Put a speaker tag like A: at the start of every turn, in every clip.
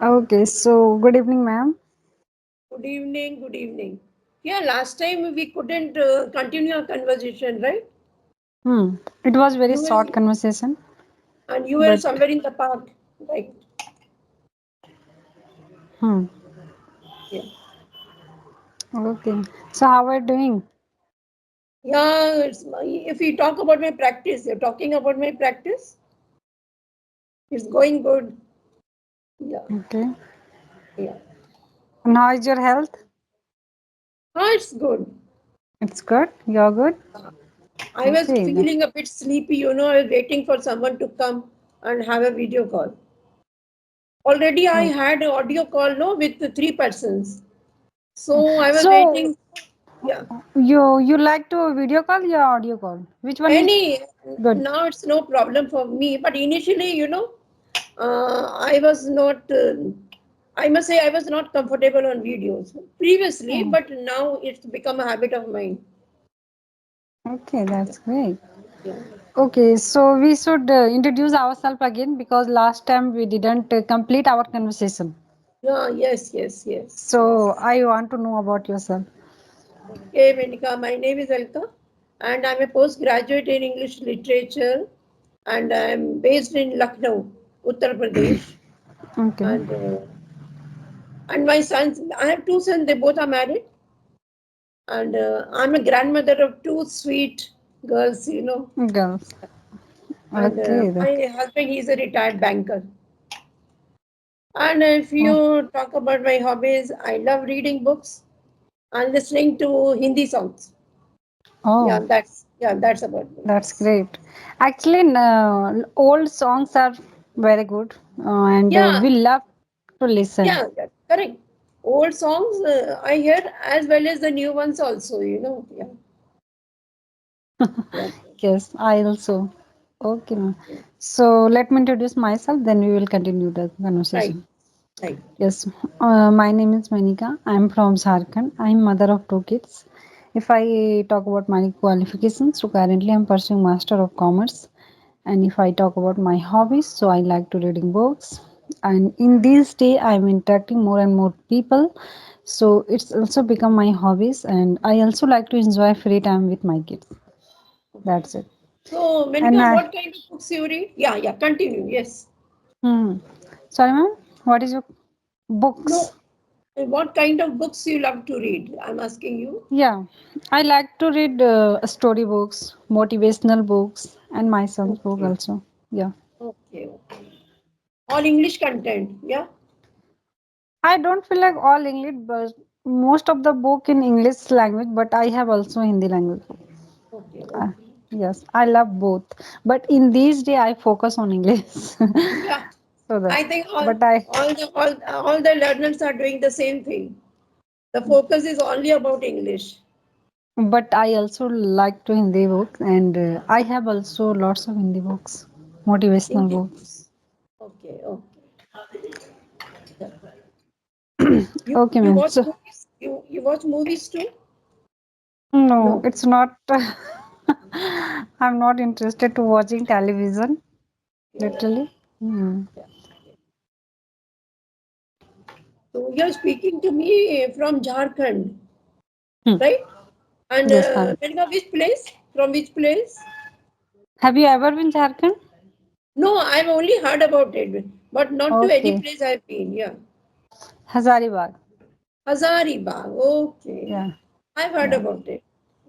A: Okay, so good evening, ma'am.
B: Good evening, good evening. Yeah, last time we couldn't continue our conversation, right?
A: Hmm. It was very
B: You
A: short
B: were
A: conversation,
B: and you were
A: but
B: somewhere in the park, right?
A: hmm.
B: Yeah.
A: Okay. So how are you doing?
B: Yeah, if we talk about my practice, you're talking about my practice, it's going good. Yeah,
A: Okay.
B: yeah.
A: And how is your health?
B: It's good.
A: It's good. You're good.
B: I was
A: Okay.
B: feeling a bit sleepy, I was waiting for someone to come and have a video call. Already I
A: Oh.
B: had an audio call, no, with the three persons. So I was
A: So
B: waiting. Yeah.
A: you like to video call or audio call? Which one is
B: Any
A: good?
B: now it's no problem for me, but initially, I was not. I must say I was not comfortable on videos previously,
A: Oh.
B: but now it's become a habit of mine.
A: Okay, that's great.
B: Yeah,
A: Okay, so we should introduce ourselves again because last time we didn't complete our conversation.
B: yeah, yes, yes, yes,
A: So
B: yes.
A: I want to know about yourself.
B: Okay, Menika, my name is Elka, and I'm a postgraduate in English literature, and I'm based in Lucknow, Uttar Pradesh,
A: Okay.
B: and my sons. I have two sons. They both are married. And I'm a grandmother of two sweet girls,
A: Girls.
B: and
A: Okay.
B: my husband, he's a retired banker. And if
A: Oh,
B: you talk about my hobbies, I love reading books and listening to Hindi songs.
A: oh,
B: That's about me.
A: that's
B: Yes.
A: great. Actually, old songs are very good, and
B: Yeah,
A: we love to listen.
B: yeah, correct. Old songs I hear as well as the new ones also. Yeah, yeah.
A: Yes, I also. Okay, ma'am.
B: Okay.
A: So let me introduce myself, then we will continue the
B: Right,
A: conversation.
B: right.
A: Yes, my name is Menika. I'm from Jharkhand. I'm mother of two kids. If I talk about my qualifications, so currently I'm pursuing Master of Commerce. And if I talk about my hobbies, so I like to reading books. And in this day, I'm interacting more and more people. So it's also become my hobbies, and I also like to enjoy free time with my kids.
B: Okay.
A: That's it.
B: So,
A: And
B: Menika,
A: I,
B: what kind of books you read? Yeah, continue. Yes.
A: hmm, sorry, ma'am. What is your books?
B: No, what kind of books you love to read? I'm asking you.
A: Yeah, I like to read story books, motivational books, and my son's book
B: Okay,
A: also. Yeah,
B: okay. All English content, yeah?
A: I don't feel like all English, but most of the book in English language, but I have also Hindi language. Uh,
B: Okay.
A: yes, I love both, but in these day I focus on English.
B: Yeah,
A: So that,
B: I think all
A: but I,
B: all the all the learners are doing the same thing. The focus is only about English.
A: but I also like to Hindi books, and I have also lots of Hindi books, motivational
B: Hindi
A: books.
B: books. Okay. Yeah.
A: Okay,
B: You
A: ma'am.
B: watch
A: So
B: movies? You watch movies too?
A: no,
B: No.
A: it's not. I'm not interested to watching television.
B: Yeah,
A: Literally. Hmm.
B: yeah. So you're speaking to me from Jharkhand,
A: Hmm.
B: right? And
A: Yes, ma'am.
B: Menika, which place? From which place?
A: Have you ever been Jharkhand?
B: No, I've only heard about it, but not to any
A: Okay.
B: place I've been. Yeah.
A: Hazaribagh.
B: Hazaribagh. Okay.
A: Yeah.
B: I've heard
A: Yeah.
B: about it.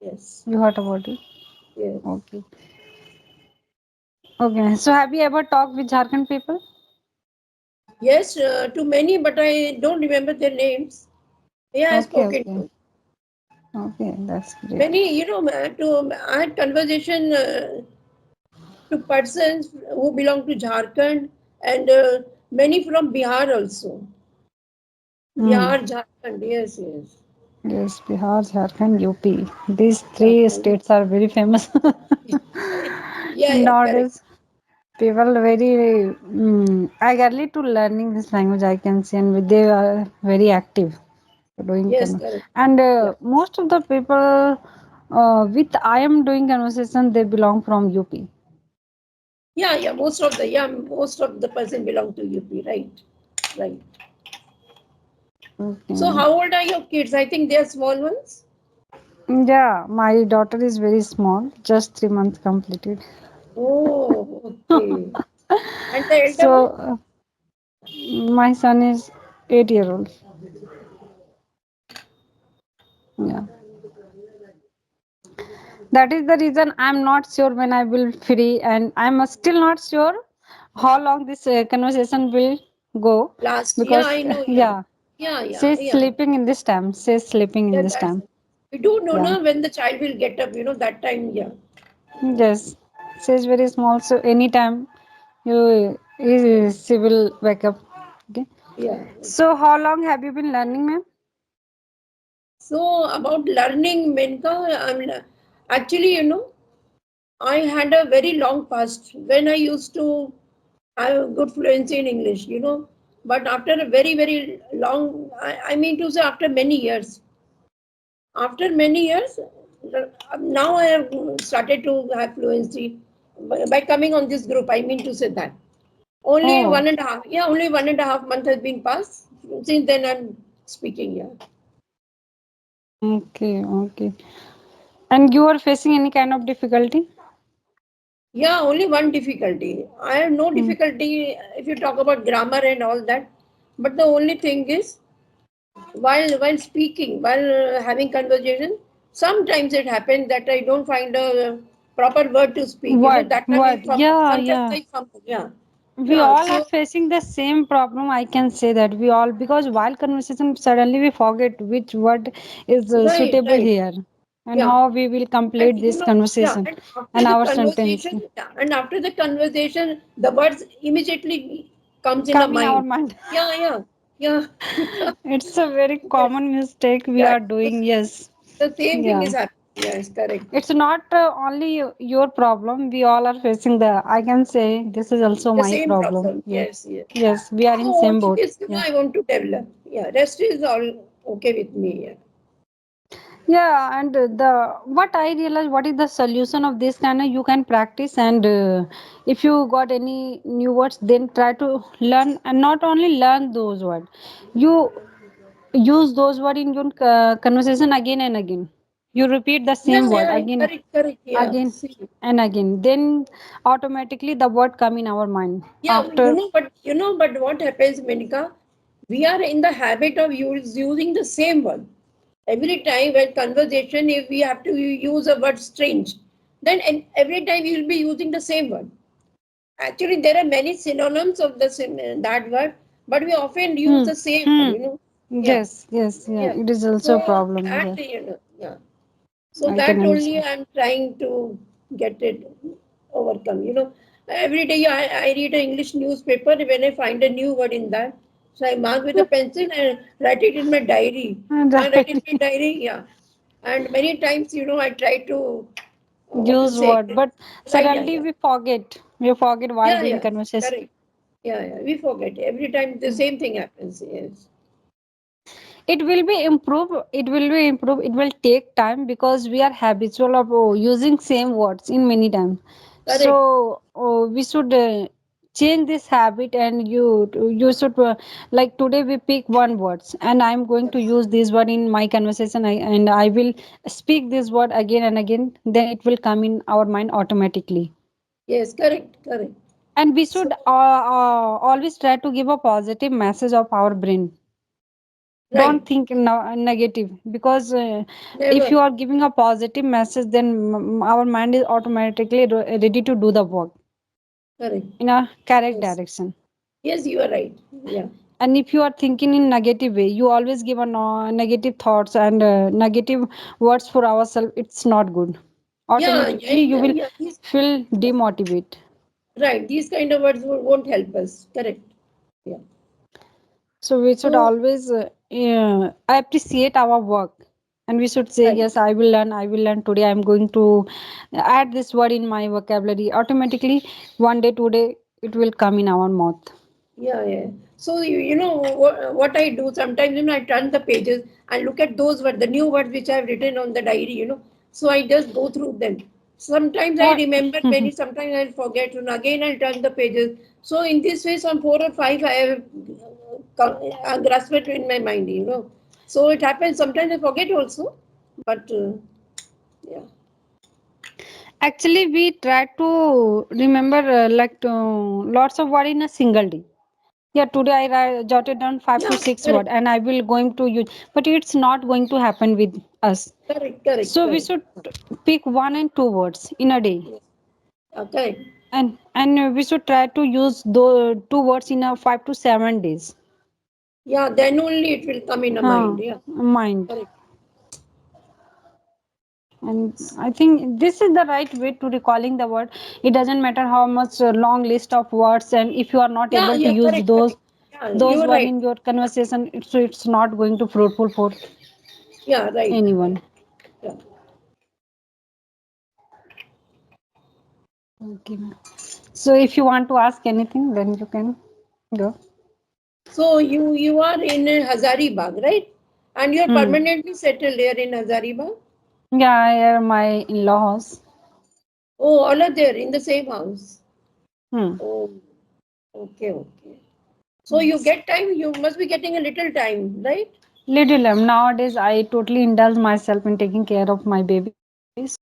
B: Yes.
A: You heard about it?
B: Yes.
A: Okay. Okay. So have you ever talked with Jharkhand people?
B: Yes, to many, but I don't remember their names. Yeah, I've
A: Okay.
B: spoken
A: Okay.
B: to
A: Okay. That's great.
B: many. I had conversation to persons who belong to Jharkhand and many from Bihar also.
A: Hmm.
B: Bihar, Jharkhand. Yes.
A: Yes, Bihar, Jharkhand, UP. These
B: Yeah.
A: three states are very famous
B: Yeah, correct.
A: nowadays. People very eagerly to learning this language, I can see, and they are very active doing
B: Yes, correct.
A: and
B: Yeah.
A: most of the people with I am doing conversation, they belong from UP.
B: Yeah. Most of the person belong to UP, right? Right. So,
A: Okay.
B: how old are your kids? I think they are small ones.
A: Yeah, my daughter is very small, just 3 months completed.
B: Oh, okay. And the elder one?
A: So my son is 8 year old. Yeah, that is the reason I'm not sure when I will free, and I'm still not sure how long this conversation will go,
B: Last. Yeah,
A: because
B: I know. Yeah.
A: yeah,
B: Yeah, yeah,
A: she's
B: yeah.
A: sleeping in this time. She's sleeping in
B: Yeah,
A: this
B: that's.
A: time.
B: We don't know
A: Yeah.
B: now when the child will get up, that time. Yeah.
A: Yes, she's very small, so anytime she will wake up. Okay.
B: Yeah.
A: So how long have you been learning, ma'am?
B: So, about learning Menka, actually, I had a very long past when I used to have good fluency in English, But after a very, very long, I mean to say, after many years, now I have started to have fluency by coming on this group. I mean to say that only
A: Oh,
B: 1.5, yeah, only 1.5 months has been passed. Since then, I'm speaking. Yeah,
A: okay, okay. And you are facing any kind of difficulty?
B: yeah, only one difficulty. I have no
A: Hmm.
B: difficulty if you talk about grammar and all that. But the only thing is, while speaking, while having conversation, sometimes it happens that I don't find a proper word to speak. That time I
A: What?
B: fumble.
A: Yeah,
B: Sometimes
A: yeah.
B: I fumble. Yeah,
A: We
B: yeah.
A: all are
B: So
A: facing the same problem. I can say that we all, because while conversation, suddenly we forget which word is
B: right,
A: suitable
B: right.
A: here and
B: Yeah.
A: how we will
B: And
A: complete this
B: yeah,
A: conversation
B: and after
A: and
B: the
A: our sentence
B: conversation, yeah, and after the conversation, the words immediately comes in the
A: come in our
B: mind.
A: mind.
B: Yeah, yeah, yeah.
A: It's a very
B: Yes,
A: common mistake we
B: yeah.
A: are doing. Yes.
B: The same thing
A: Yeah.
B: is happening. Yes, correct.
A: It's not only your problem. We all are facing the. I can say this is also
B: The
A: my
B: same
A: problem.
B: problem.
A: Yeah.
B: Yes, yes.
A: Yes, we are in
B: So
A: same
B: only
A: boat.
B: this,
A: Yeah.
B: I want to develop. Yeah, rest is all okay with me. Yeah.
A: Yeah, and the what I realize, what is the solution of this kind of, you can practice, and if you got any new words, then try to learn, and not only learn those words, you use those words in your conversation again and again. You repeat the
B: Yeah,
A: same word
B: yeah,
A: again,
B: correct, correct. Yeah.
A: again
B: See.
A: and again. Then automatically the word come in our mind
B: Yeah,
A: after.
B: but what happens, Menika? We are in the habit of using the same word. Every time when conversation, if we have to use a word strange, then every time we will be using the same word. Actually, there are many synonyms of that word, but we often use
A: Hmm.
B: the same
A: Hmm.
B: word. Yeah,
A: Yes. Yes. Yeah.
B: yeah.
A: It is also a
B: So
A: problem.
B: that
A: Yeah.
B: yeah. So
A: I can
B: that only
A: understand.
B: I'm trying to get it overcome. Every day I read an English newspaper. When I find a new word in that, so I mark with a pencil and write it in my diary. I write in
A: Right.
B: my diary, yeah. And many times, I try to, what to
A: Use
B: say,
A: word, but
B: right? Yeah,
A: suddenly
B: yeah,
A: we forget while
B: yeah,
A: doing
B: yeah.
A: conversation.
B: Correct. Yeah, yeah. We forget every time the same thing happens. Yes,
A: It will be improved, it will take time, because we are habitual of using same words in many times. So
B: correct.
A: we should change this habit, and you should like today we pick one words, and I'm going to
B: Yes,
A: use this word in my conversation, and I will speak this word again and again, then it will come in our mind automatically.
B: yes, correct, correct.
A: And we
B: So
A: should always try to give a positive message of our brain.
B: right,
A: Don't think negative, because if
B: never
A: you are giving a positive message, then our mind is automatically ready to do the work
B: correct.
A: in a correct
B: Yes,
A: direction.
B: yes, you are right. Yeah.
A: And if you are thinking in negative way, you always give a negative thoughts and negative words for ourselves, it's not good.
B: Yeah,
A: Automatically you
B: yeah,
A: will
B: yeah.
A: feel demotivate.
B: Right. These kind of words won't help us. Correct. Yeah.
A: So we should
B: So,
A: always appreciate our work, and we should say,
B: right.
A: yes, I will learn today. I'm going to add this word in my vocabulary. Automatically, one day, today, it will come in our mouth.
B: Yeah, yeah. So, you know what I do sometimes, I turn the pages and look at those words, the new words which I've written on the diary. So I just go through them. Sometimes I
A: What?
B: remember many, sometimes I'll forget, and again I'll turn the pages. So in this way, some 4 or 5 I have grasp it in my mind. So it happens. Sometimes I forget also, but yeah,
A: Actually, we try to remember lots of word in a single day. Yeah, today jotted down five to
B: yeah,
A: six word,
B: correct,
A: and I will going to use. But it's not going to happen with us.
B: correct, correct,
A: So we
B: correct.
A: should pick 1 and 2 words in a day,
B: Yes. Correct.
A: and we should try to use the 2 words in a 5 to 7 days.
B: Yeah, then only it will come in a mind. Yeah,
A: Mind.
B: correct.
A: And I think this is the right way to recalling the word. It doesn't matter how much long list of words, and if you are not
B: Yeah,
A: able to
B: yeah,
A: use
B: correct, correct. Yeah,
A: those
B: you're
A: word
B: right.
A: in your conversation, it's not going to fruitful for
B: Yeah, right.
A: anyone.
B: Yeah.
A: Okay. So if you want to ask anything, then you can go.
B: So you are in Hazaribagh, right? And you're
A: Hmm.
B: permanently settled here in Hazaribagh?
A: Yeah, I am my in-law house.
B: Oh, all are there in the same house.
A: Hmm.
B: Oh, okay, okay. So you
A: Yes.
B: get time, you must be getting a little time, right?
A: Little nowadays I totally indulge myself in taking care of my baby. So